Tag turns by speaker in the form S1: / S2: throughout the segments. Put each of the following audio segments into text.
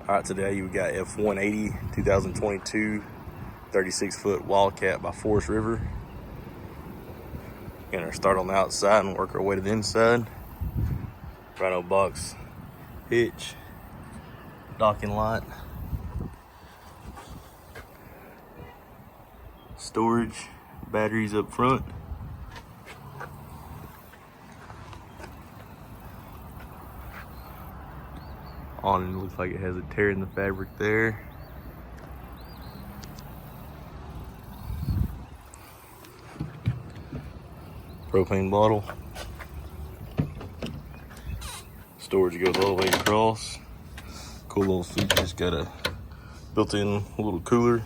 S1: All right, today we got F180 2022 36-foot Wildcat by Forest River. Gonna start on the outside and work our way to the inside. Rhino box hitch, docking light, storage, batteries up front. Awning looks like it has a tear in the fabric there. Propane bottle. Storage goes all the way across. Cool little feature. It's got a built-in little cooler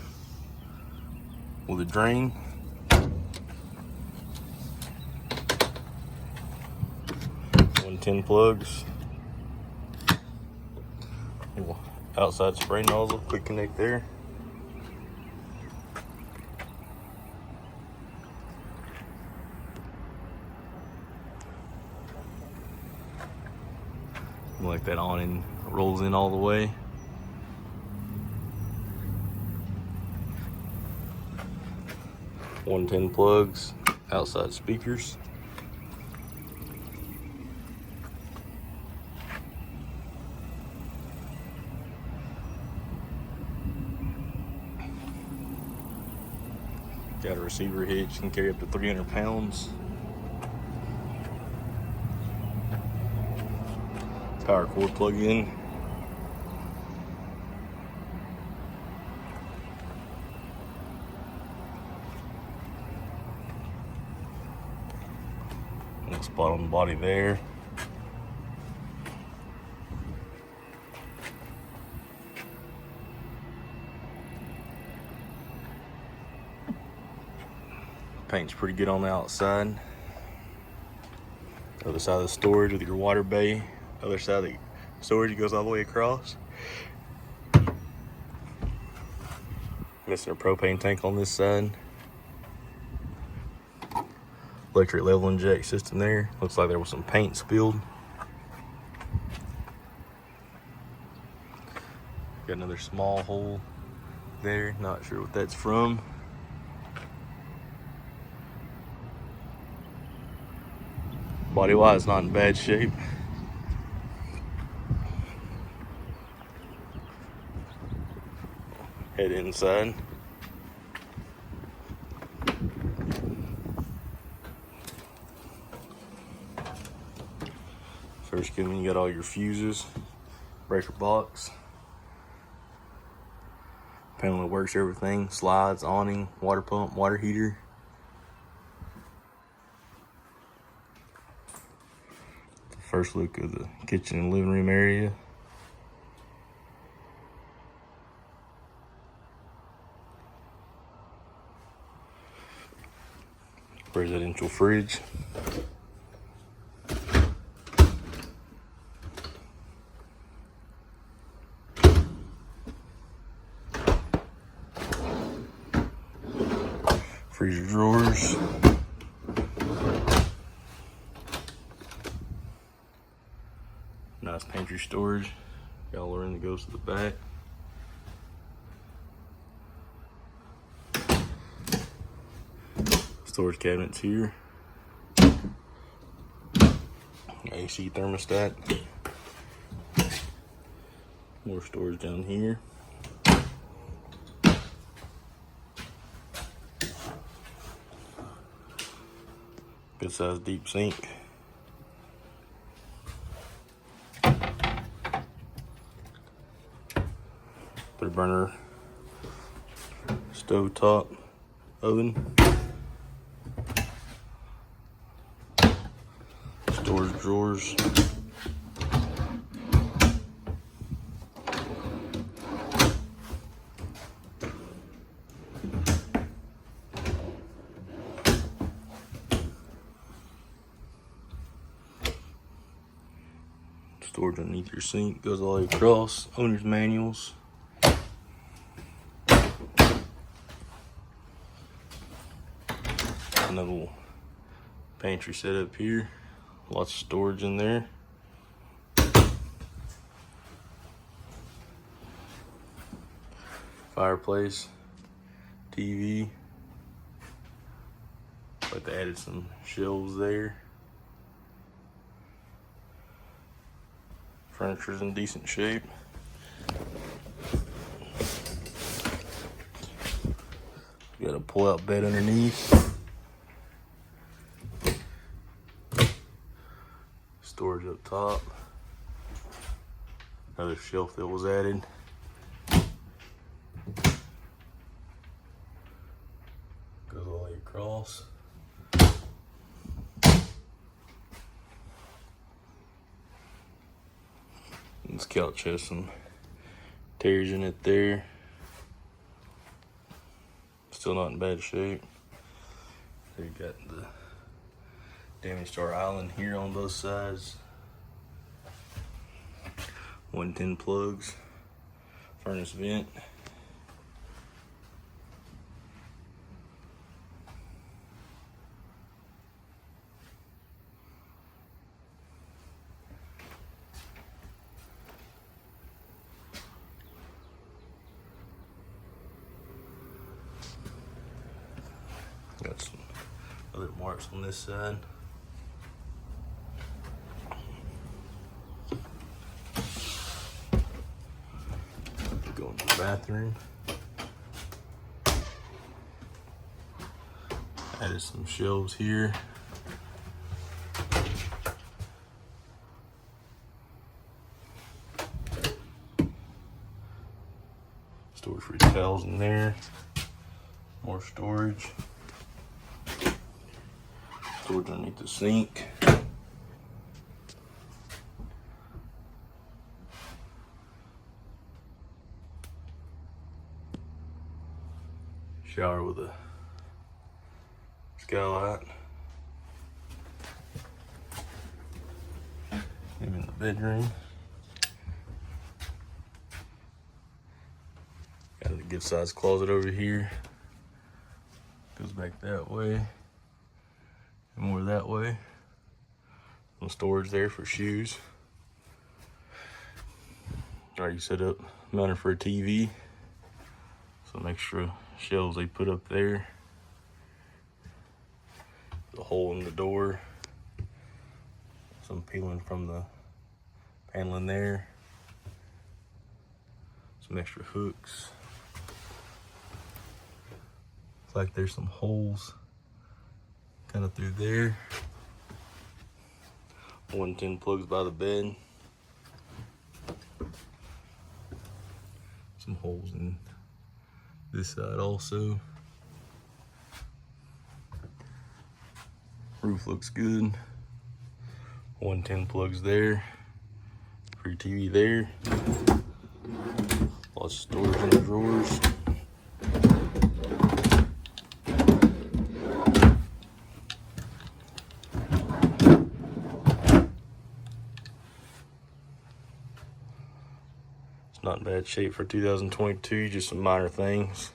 S1: with a drain. 110 plugs. Little outside spray nozzle, quick connect there. Like that awning rolls in all the way. .110 plugs, outside speakers. Got a receiver hitch, can carry up to 300 pounds. Power cord plug in. Little spot on the body there. Paint's pretty good on the outside. Other side of the storage with your water bay. Other side of the storage goes all the way across. Missing a propane tank on this side. Electric level inject system there. Looks like there was some paint spilled. Got another small hole there. Not sure what that's from. Body wise, not in bad shape. Head inside. First coming, you got all your fuses, breaker box, panel that works everything, slides, awning, water pump, water heater. First look of the kitchen and living room area. Residential fridge. Freezer drawers. Nice pantry storage. Got all the room that goes to the back. Storage cabinets here. AC thermostat. More storage down here. Good sized deep sink. Third burner stove top oven. Storage drawers. Storage underneath your sink, goes all the way across. Owner's manuals. Another little pantry set up here. Lots of storage in there. fireplace, TV. Like they added some shelves there. Furniture's in decent shape. Got a pull-out bed underneath. Storage up top. Another shelf that was added. Goes all the way across. This couch has some tears in it there. Still not in bad shape. There you got the damage to our island here on both sides. 110 plugs, furnace vent. Got some other marks on this side. Go into the bathroom. Added some shelves here. Storage for your towels in there. More storage. Storage underneath the sink. Shower with a skylight. Even in the bedroom. Got a good sized closet over here. Goes back that way. And more that way. Some storage there for shoes. Already set up mounted for a TV. Some extra shelves they put up there. The hole in the door. Some peeling from the paneling there. Some extra hooks. Looks like there's some holes kind of through there. 110 plugs by the bed. Some holes in this side also. Roof looks good. 110 plugs there. For your TV there. Lots of storage in the drawers. It's not in bad shape for 2022, just some minor things.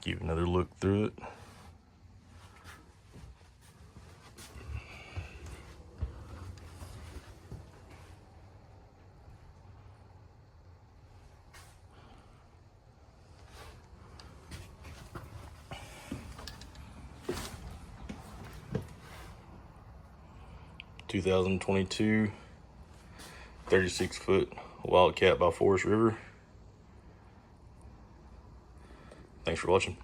S1: Give another look through it. (2022) 36-foot Wildcat by Forest River. Thanks for watching.